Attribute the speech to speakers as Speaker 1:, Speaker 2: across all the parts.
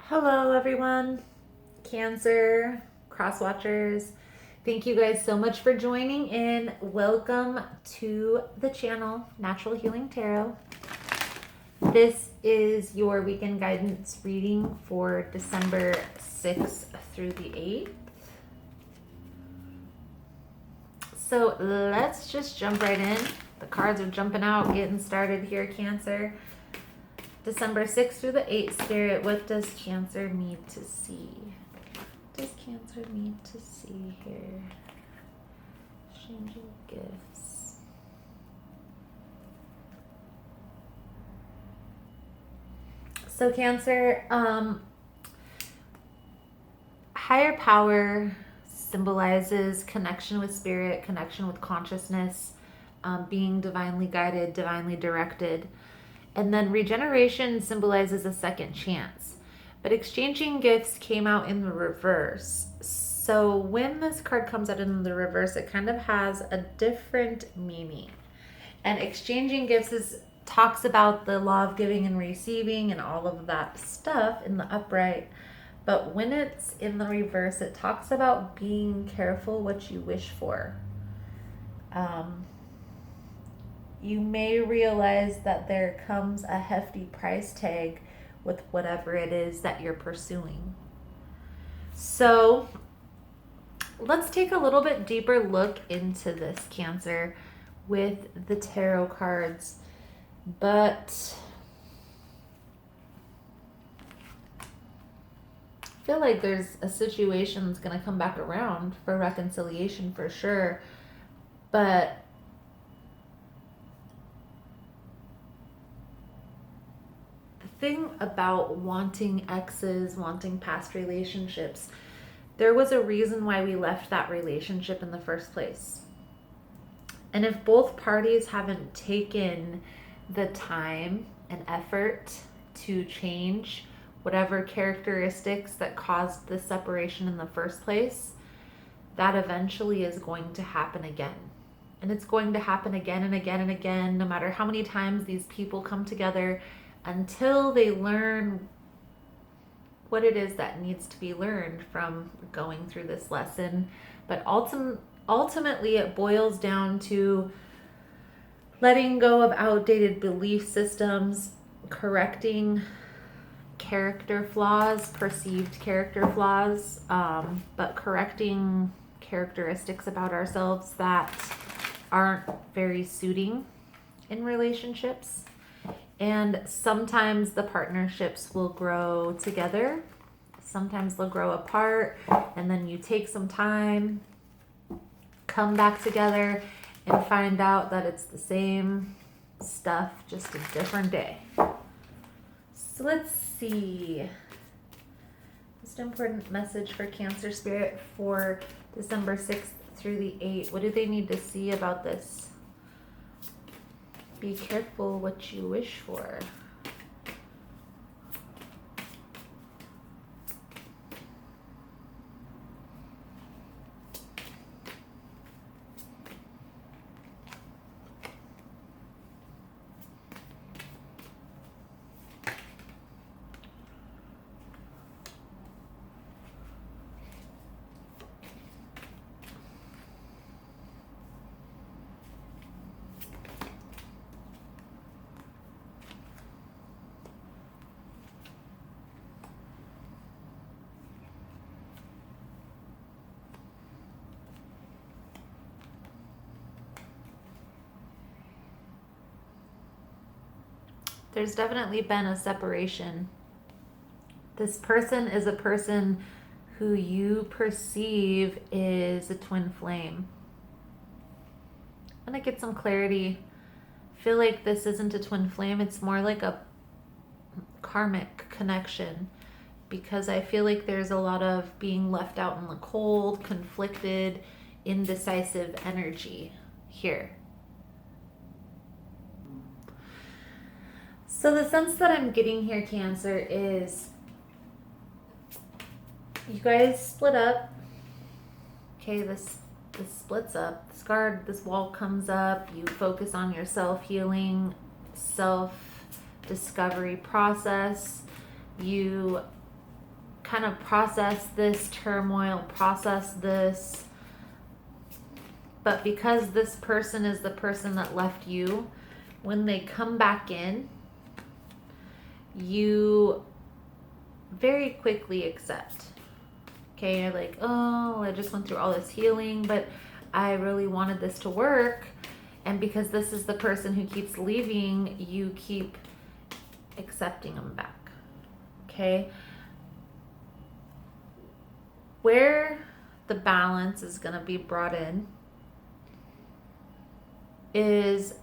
Speaker 1: Hello, everyone. Cancer, cross watchers. Thank you guys so much for joining in. Welcome to the channel, Natural Healing Tarot. This is your weekend guidance reading for December 6th through the 8th. So let's just jump right in. The cards are jumping out, getting started here, Cancer. December 6th through the 8th, Spirit, what does Cancer need to see? What does Cancer need to see here? Changing gifts. So Cancer, higher power symbolizes connection with spirit, connection with consciousness, being divinely guided, divinely directed. And then regeneration symbolizes a second chance. But exchanging gifts came out in the reverse. So when this card comes out in the reverse, it kind of has a different meaning. And exchanging gifts talks about the law of giving and receiving and all of that stuff in the upright. But when it's in the reverse, it talks about being careful what you wish for. You may realize that there comes a hefty price tag with whatever it is that you're pursuing. So let's take a little bit deeper look into this, Cancer, with the tarot cards. But I feel like there's a situation that's going to come back around for reconciliation for sure. But thing about wanting exes, wanting past relationships, there was a reason why we left that relationship in the first place. And if both parties haven't taken the time and effort to change whatever characteristics that caused the separation in the first place, that eventually is going to happen again. And it's going to happen again and again and again, no matter how many times these people come together, until they learn what it is that needs to be learned from going through this lesson. But ultimately, it boils down to letting go of outdated belief systems, correcting character flaws, perceived character flaws, but correcting characteristics about ourselves that aren't very suiting in relationships. And sometimes the partnerships will grow together. Sometimes they'll grow apart. And then you take some time, come back together, and find out that it's the same stuff, just a different day. So let's see. Most important message for Cancer Spirit for December 6th through the 8th. What do they need to see about this? Be careful what you wish for. There's definitely been a separation. This person is a person who you perceive is a twin flame. I'm gonna get some clarity. I feel like this isn't a twin flame, it's more like a karmic connection, because I feel like there's a lot of being left out in the cold, conflicted, indecisive energy here. So the sense that I'm getting here, Cancer, is you guys split up. Okay, this splits up. This wall comes up. You focus on your self-healing, self-discovery process. You kind of process this turmoil, process this. But because this person is the person that left you, when they come back in, you very quickly accept. Okay, you're like, oh, I just went through all this healing, but I really wanted this to work. And because this is the person who keeps leaving, you keep accepting them back. Okay? Where the balance is going to be brought in is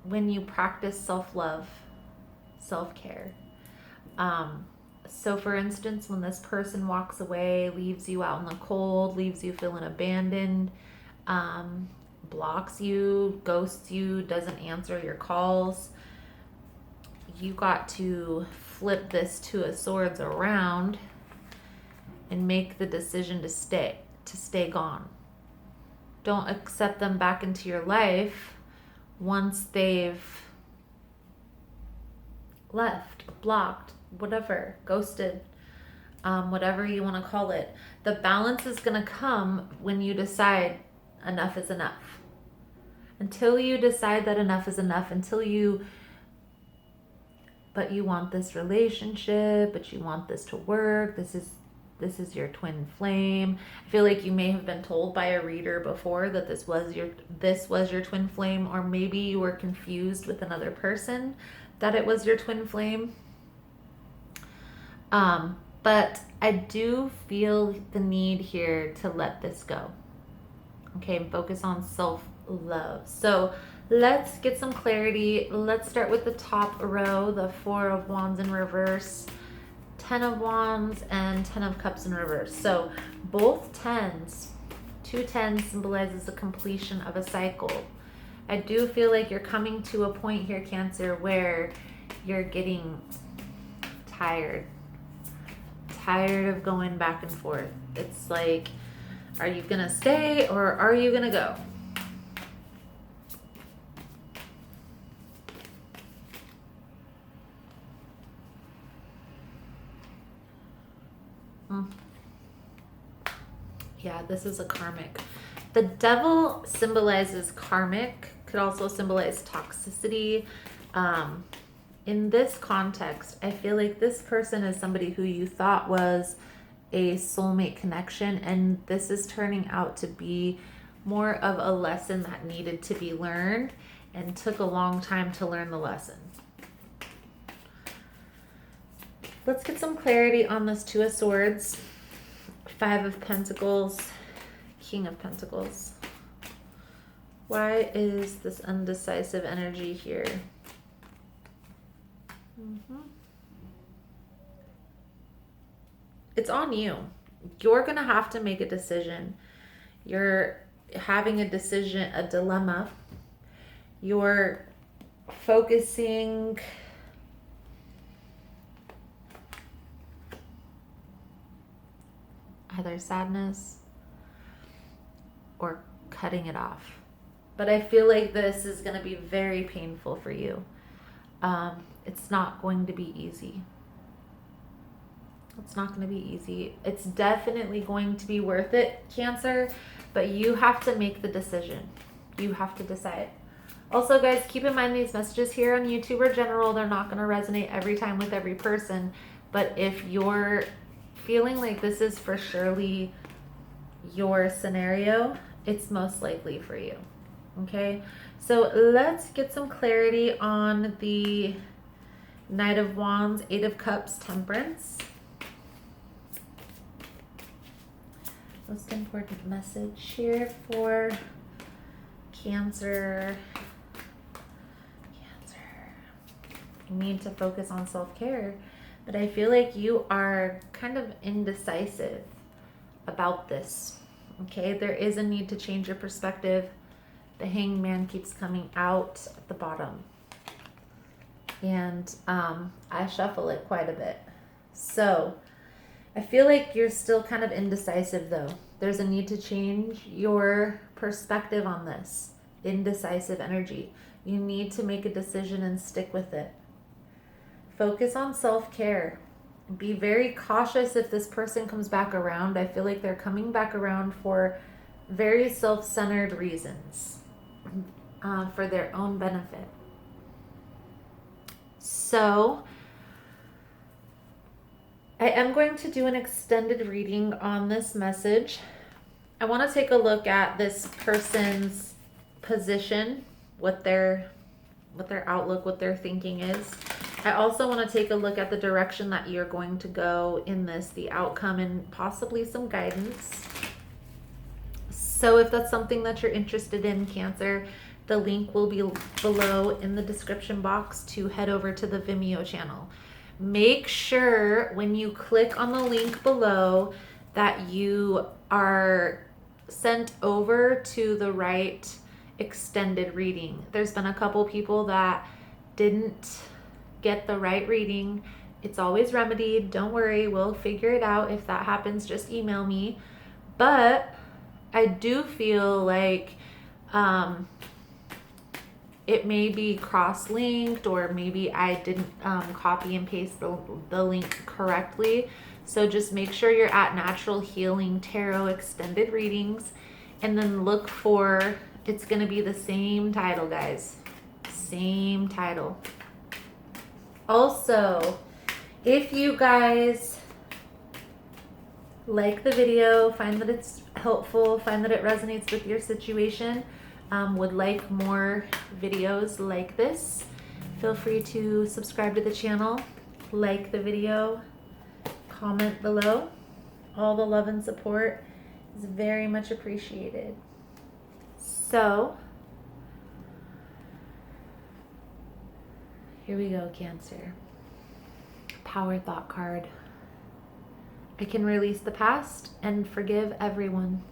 Speaker 1: when you practice self-love, self-care. So for instance, when this person walks away, leaves you out in the cold, leaves you feeling abandoned, blocks you, ghosts you, doesn't answer your calls, you got to flip this Two of Swords around and make the decision to stay gone. Don't accept them back into your life once they've left, blocked, whatever, ghosted, whatever you want to call it. The balance is going to come when you decide enough is enough. Until you decide that enough is enough, but you want this relationship, but you want this to work, this is your twin flame. I feel like you may have been told by a reader before that this was your twin flame, or maybe you were confused with another person that it was your twin flame. But I do feel the need here to let this go. Okay, and focus on self-love. So let's get some clarity. Let's start with the top row, the Four of Wands in reverse, 10 of Wands, and 10 of Cups in reverse. So both tens, 2 tens symbolizes the completion of a cycle. I do feel like you're coming to a point here, Cancer, where you're getting tired of going back and forth. It's like, are you gonna stay or are you gonna go? Yeah, this is a karmic. The Devil symbolizes karmic, could also symbolize toxicity. In this context, I feel like this person is somebody who you thought was a soulmate connection, and this is turning out to be more of a lesson that needed to be learned and took a long time to learn the lesson. Let's get some clarity on this Two of Swords, Five of Pentacles, King of Pentacles. Why is this undecisive energy here? It's on you. You're going to have to make a decision. You're having a decision, a dilemma. You're focusing either sadness or cutting it off. But I feel like this is going to be very painful for you. It's not going to be easy. It's not going to be easy. It's definitely going to be worth it, Cancer, but you have to make the decision. You have to decide. Also, guys, keep in mind these messages here on YouTube are general. They're not going to resonate every time with every person. But if you're feeling like this is for surely your scenario, it's most likely for you. Okay? So let's get some clarity on the Knight of Wands, Eight of Cups, Temperance. Most important message here for Cancer. You need to focus on self-care, but I feel like you are kind of indecisive about this. Okay, there is a need to change your perspective. The Hangman keeps coming out at the bottom, and I shuffle it quite a bit. So I feel like you're still kind of indecisive though. There's a need to change your perspective on this. Indecisive energy. You need to make a decision and stick with it. Focus on self-care. Be very cautious if this person comes back around. I feel like they're coming back around for very self-centered reasons, for their own benefit. So I am going to do an extended reading on this message. I want to take a look at this person's position, what their outlook, what their thinking is. I also want to take a look at the direction that you're going to go in this, the outcome, and possibly some guidance. So if that's something that you're interested in, Cancer, the link will be below in the description box to head over to the Vimeo channel. Make sure when you click on the link below that you are sent over to the right extended reading. There's been a couple people that didn't get the right reading. It's always remedied. Don't worry, we'll figure it out. If that happens, just email me. But I do feel like it may be cross-linked, or maybe I didn't copy and paste the link correctly. So just make sure you're at Natural Healing Tarot Extended Readings, and then look for, it's going to be the same title, guys. Same title. Also, if you guys like the video, find that it's helpful, find that it resonates with your situation, would like more videos like this, feel free to subscribe to the channel, like the video, comment below. All the love and support is very much appreciated. So, here we go, Cancer. Power thought card. I can release the past and forgive everyone.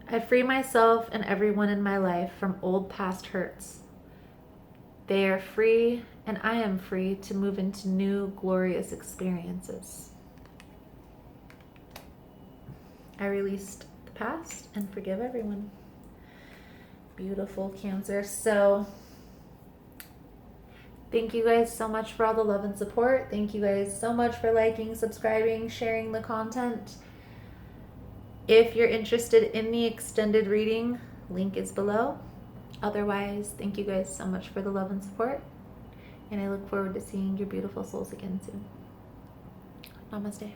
Speaker 1: I free myself and everyone in my life from old past hurts. They are free, and I am free to move into new glorious experiences. I released the past and forgive everyone. Beautiful, Cancer. So thank you guys so much for all the love and support. Thank you guys so much for liking, subscribing, sharing the content. If you're interested in the extended reading, link is below. Otherwise, thank you guys so much for the love and support. And I look forward to seeing your beautiful souls again soon. Namaste.